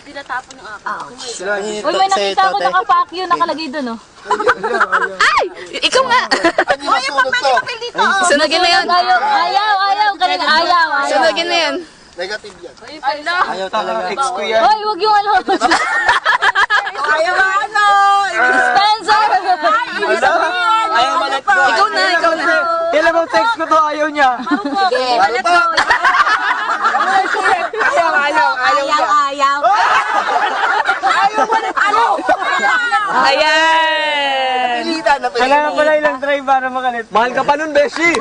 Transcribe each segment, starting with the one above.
tinatapon yung akin. Uy, may nakita ako nakapack yun, nakalagay dun, oh. Ay! Ikaw nga! Uy, yung papel dito, oh. Sunugin na yun. Ayaw. Kanina, ayaw. Sunugin na yan. Negative yan. Ayaw talaga. Ex ko yan. Uy, huwag yung ano. Ayaw ano. Spencer! Ayaw malit ko. Ikaw na. Kailan bang text ko to? Ayaw niya. Sige, Ayaw. Ayan! Kailangan pala ilang try para makalit. Mahal ka pa nun, Beshi!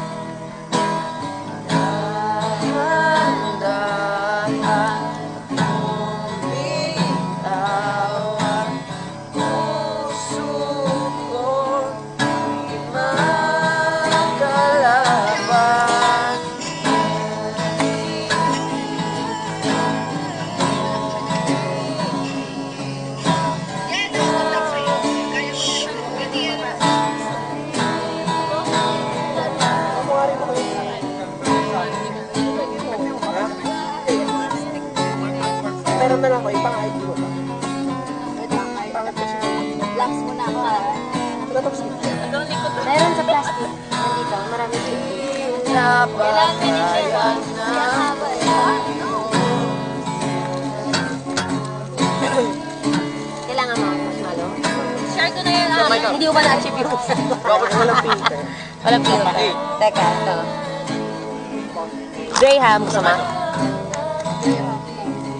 Meron na lang ko, ipang-ID mo ba? Blocks muna ako, ha? Meron sa plastic. Nandito, marami dito. Kailangan finisher. Kailangan mo, marshmallow? Share ko na yan. Hindi ko ba na-achieve yung Walang filter. Walang filter. Teka, ito. Graham, gusto mo?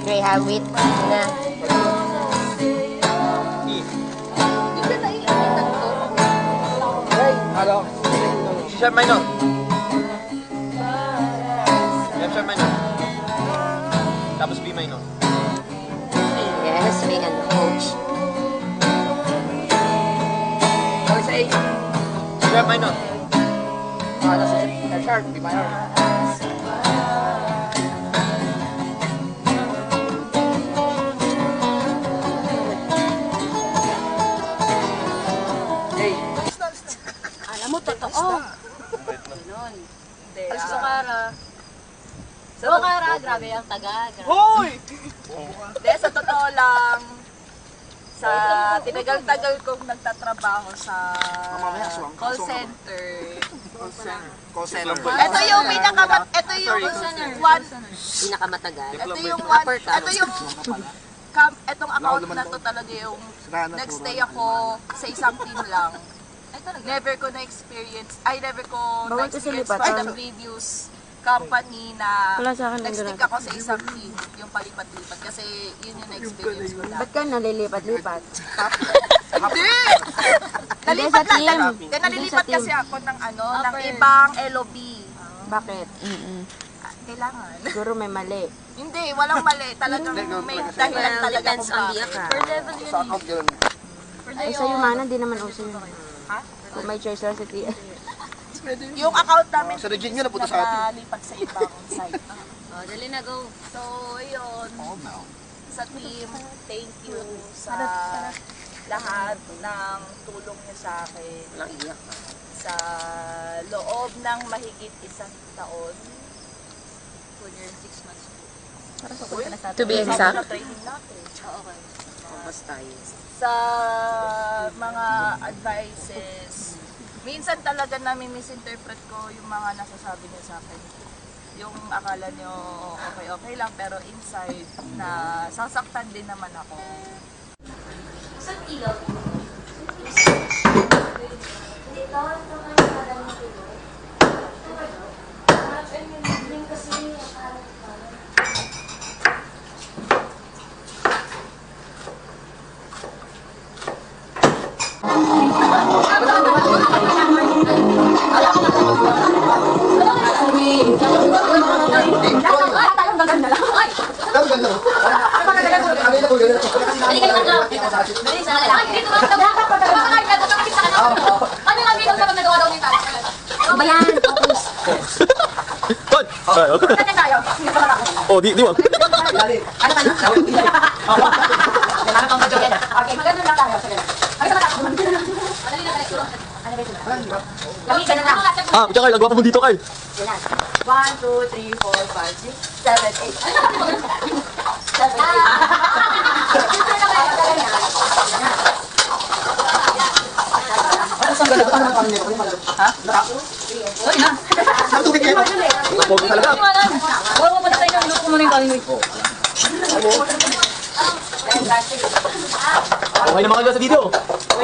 Graham with na. Hello? Share minor. Share minor. Tapos B minor. Yes, may ano, coach. Tapos A. Share minor. Tapos sharp, B minor. Alam mo, totoo. Ganun. Sukara, grabe ang taga. Hoy! Hindi, sa totoo lang, sa tinagal-tagal kong nagtatrabaho sa call center. Call center. Ito yung Pinakamatagal. Etong account na to talaga yung nagstay ako sa isang team lang. Never ko na-experience for the previous company na nag-stick ako sa isang team, yung palipat-lipat. Kasi yun yung na-experience ko na. Ba't ka nalilipat-lipat? Hindi! Nalipat lang. Nalilipat kasi ako ng ng ibang LOB. Bakit? Kailangan. Siguro may mali. Hindi, walang mali. Talagang may dahilan talaga kung bakit. Sa account yun. Ay, sa'yo mana, di naman uso yun. Ha? Kung may choice lang sa tia. Yung account namin, Sa Regine nga napunta sa atin. nalipat sa ibang site. Dali na, go. So, yun. Sa team, thank you sa lahat ng tulong niyo sa akin. Sa loob ng mahigit isang taon. 6 months. To be exact. Training natin. Okay. Basta yun. Sa mga advices, minsan talaga nami-misinterpret ko yung mga nasasabi niyo sa akin. Yung akala niyo okay lang, pero inside na sasaktan din naman ako. Saan ilaw? Oh, di wag. Ah, tsaka nagwapo mo dito kay. 1, 2, 3, 4, 5, 6, 7, 8. Sorry na. Pogi talaga. Huwag mo pala tayo ng luto mo na yung kalingoy. Okay naman kayo sa video.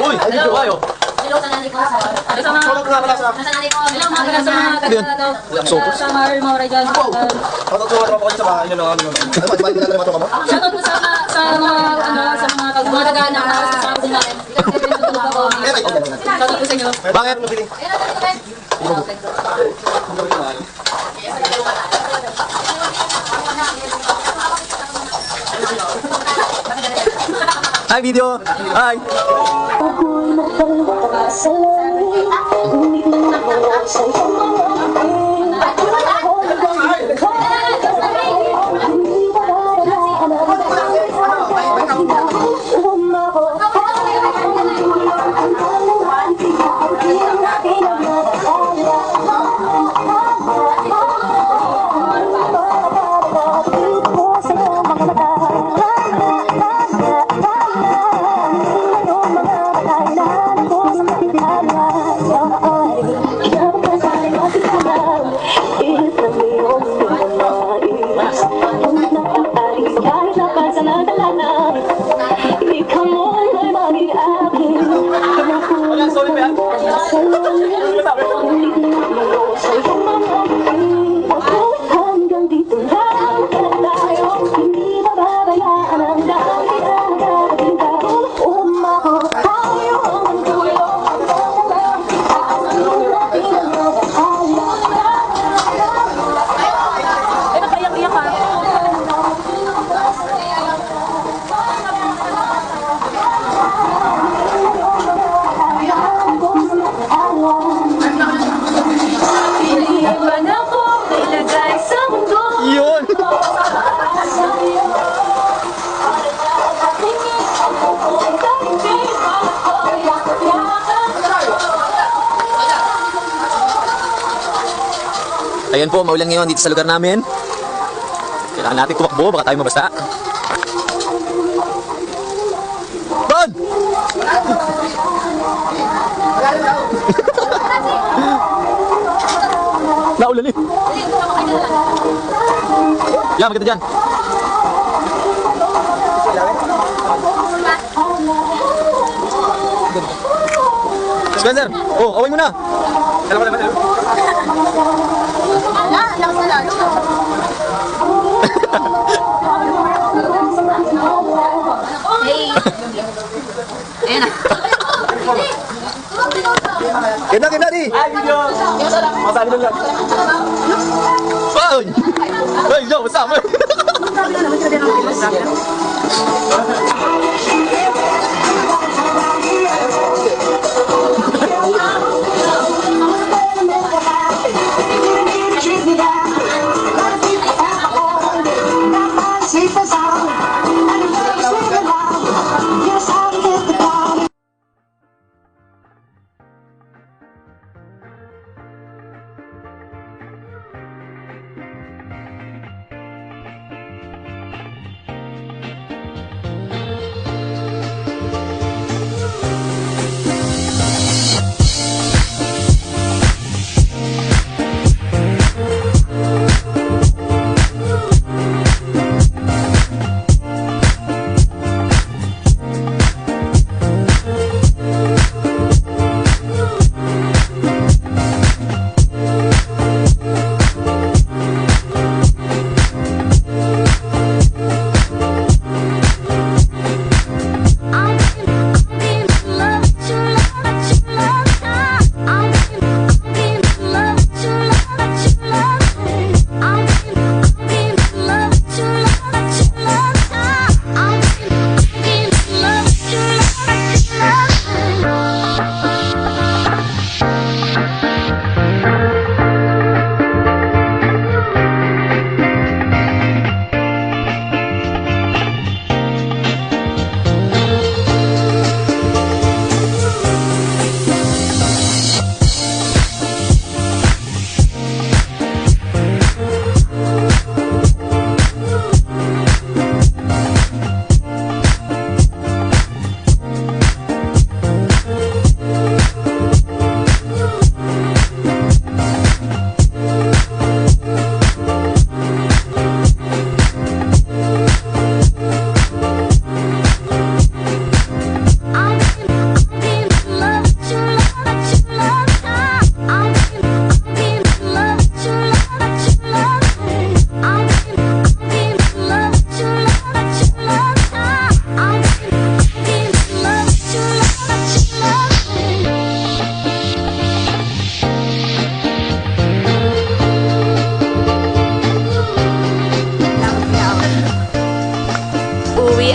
Uy, ay video kayo. Hello, sanali ko sa... Ano sa mga... Shoutout nga pala sa... Sanali ko. Hello mga kaya sa mga kaya na to. Sa mga mga dyan. Shoutout sa mga tropa ko dyan sa bahay nyo lang. Ano ba, di ba natin mga tropa mo? Shoutout po sa mga sa mga tagaan na kasama po natin. Shoutout po sa inyo. Bakit? Hi video! Hi! Ako'y nagpalwa sa langit, ngunit nawala sa iyong mga ngiti. Ako nagdamay, hindi mababayaan ang dahil umabot tayo ang kaluhan, di natin ang nagkakala. Bababababit ko sa iyong mga mata. Hanggang dito lang tayo, hindi mababayaan ang dami ang nagagawin tayo. Umabot tayo hanggang dulo, Payak-iyak ka. Iwan ako, ilagay sa mundo. Yun! Ayan po, maulan ngayon dito sa lugar namin. Kailangan natin tumakbo, baka tayo mabasa. Don! Naulan eh. Yan, maganda dyan. Spencer, oh, away mo na. Dalawa naman, dalawa. Lakas na lalo. Hey. Ayan na. Kena di. Ay, video! Masali mo lang. Ay! Ay, yo, what's up, man?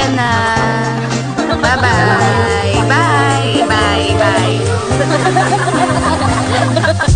Ayan na. Bye-bye. Bye. Bye. Bye.